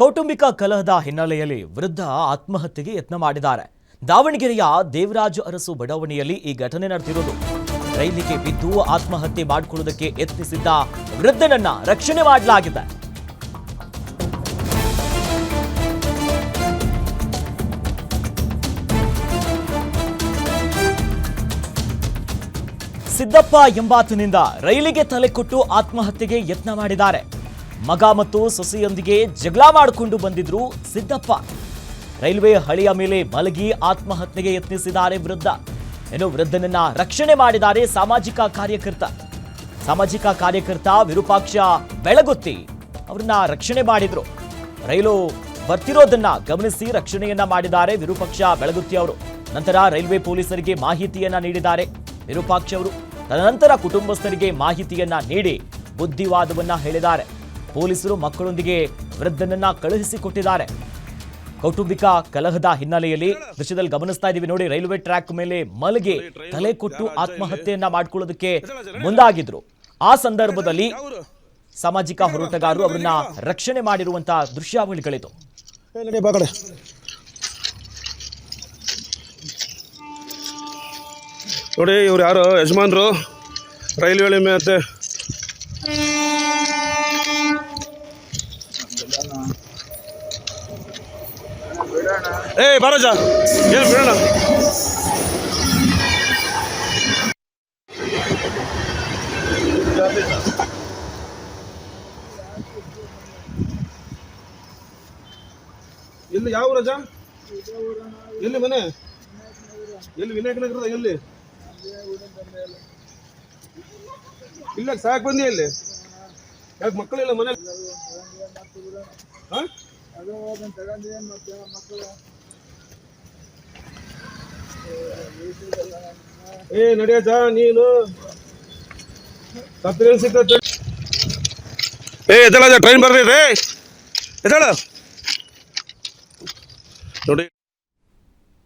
ಕೌಟುಂಬಿಕ ಕಲಹದ ಹಿನ್ನೆಲೆಯಲ್ಲಿ ವೃದ್ಧ ಆತ್ಮಹತ್ಯೆಗೆ ಯತ್ನ ಮಾಡಿದ್ದಾರೆ. ದಾವಣಗೆರೆಯ ದೇವರಾಜು ಅರಸು ಬಡಾವಣೆಯಲ್ಲಿ ಈ ಘಟನೆ ನಡೆದಿರುವುದು. ರೈಲಿಗೆ ಬಿದ್ದು ಆತ್ಮಹತ್ಯೆ ಮಾಡಿಕೊಳ್ಳುವುದಕ್ಕೆ ಯತ್ನಿಸಿದ್ದ ವೃದ್ಧನನ್ನ ರಕ್ಷಣೆ ಮಾಡಲಾಗಿದೆ. ಸಿದ್ದಪ್ಪ ಎಂಬಾತನಿಂದ ರೈಲಿಗೆ ತಲೆ ಕೊಟ್ಟು ಆತ್ಮಹತ್ಯೆಗೆ ಯತ್ನ ಮಾಡಿದ್ದಾರೆ. ಮಗ ಮತ್ತು ಸೊಸೆಯೊಂದಿಗೆ ಜಗಳ ಮಾಡಿಕೊಂಡು ಬಂದಿದ್ರು ಸಿದ್ದಪ್ಪ. ರೈಲ್ವೆ ಹಳಿಯ ಮೇಲೆ ಮಲಗಿ ಆತ್ಮಹತ್ಯೆಗೆ ಯತ್ನಿಸಿದ್ದಾರೆ ವೃದ್ಧ. ಇನ್ನು ವೃದ್ಧನನ್ನ ರಕ್ಷಣೆ ಮಾಡಿದ್ದಾರೆ ಸಾಮಾಜಿಕ ಕಾರ್ಯಕರ್ತ ವಿರೂಪಾಕ್ಷ ಬೆಳಗುತ್ತಿ ಅವರನ್ನ ರಕ್ಷಣೆ ಮಾಡಿದ್ರು. ರೈಲು ಬರ್ತಿರೋದನ್ನ ಗಮನಿಸಿ ರಕ್ಷಣೆಯನ್ನ ಮಾಡಿದ್ದಾರೆ ವಿರೂಪಾಕ್ಷ ಬೆಳಗುತ್ತಿ ಅವರು. ನಂತರ ರೈಲ್ವೆ ಪೊಲೀಸರಿಗೆ ಮಾಹಿತಿಯನ್ನ ನೀಡಿದ್ದಾರೆ ವಿರೂಪಾಕ್ಷ ಅವರು. ತದನಂತರ ಕುಟುಂಬಸ್ಥರಿಗೆ ಮಾಹಿತಿಯನ್ನ ನೀಡಿ ಬುದ್ಧಿವಾದವನ್ನ ಹೇಳಿದ್ದಾರೆ. ಪೊಲೀಸರು ಮಕ್ಕಳೊಂದಿಗೆ ವೃದ್ಧನನ್ನ ಕಳುಹಿಸಿಕೊಟ್ಟಿದ್ದಾರೆ. ಕೌಟುಂಬಿಕ ಕಲಹದ ಹಿನ್ನೆಲೆಯಲ್ಲಿ ದೃಶ್ಯದಲ್ಲಿ ಗಮನಿಸ್ತಾ ಇದೀವಿ ನೋಡಿ, ರೈಲ್ವೆ ಟ್ರ್ಯಾಕ್ ಮೇಲೆ ಮಲಗಿ ತಲೆ ಕೊಟ್ಟು ಆತ್ಮಹತ್ಯೆಯನ್ನ ಮಾಡಿಕೊಳ್ಳೋದಕ್ಕೆ ಮುಂದಾಗಿದ್ರು. ಆ ಸಂದರ್ಭದಲ್ಲಿ ಸಾಮಾಜಿಕ ಹೋರಾಟಗಾರರು ಅವರನ್ನ ರಕ್ಷಣೆ ಮಾಡಿರುವಂತಹ ದೃಶ್ಯಾವಳಿಗಳಿದು. ನೋಡಿ, ಇವ್ರು ಯಾರು ಯಜಮಾನ್ರು ರೈಲ್ವೆ ಮೇಲೆ ಬಾರಜ ಏನು ಬಿಡೋಣ. ಎಲ್ಲಿ ಯಾವ ರಜಾ ಎಲ್ಲಿ ಮನೆ ಎಲ್ಲಿ ವಿನಾಯಕ ನಗರದ ಎಲ್ಲಿ ಇಲ್ಲ ಸಾಕು ಬಂದಿ ಇಲ್ಲಿ ಯಾಕೆ ಮಕ್ಕಳಿಲ್ಲ ಮನೆ ನಡೆಯಜ ನೀನು ಸಿಗ್ತದೆ. ಎದಳ ಟ್ರೈನ್ ಬರ್ರಿ ಎದಳ ನೋಡಿ.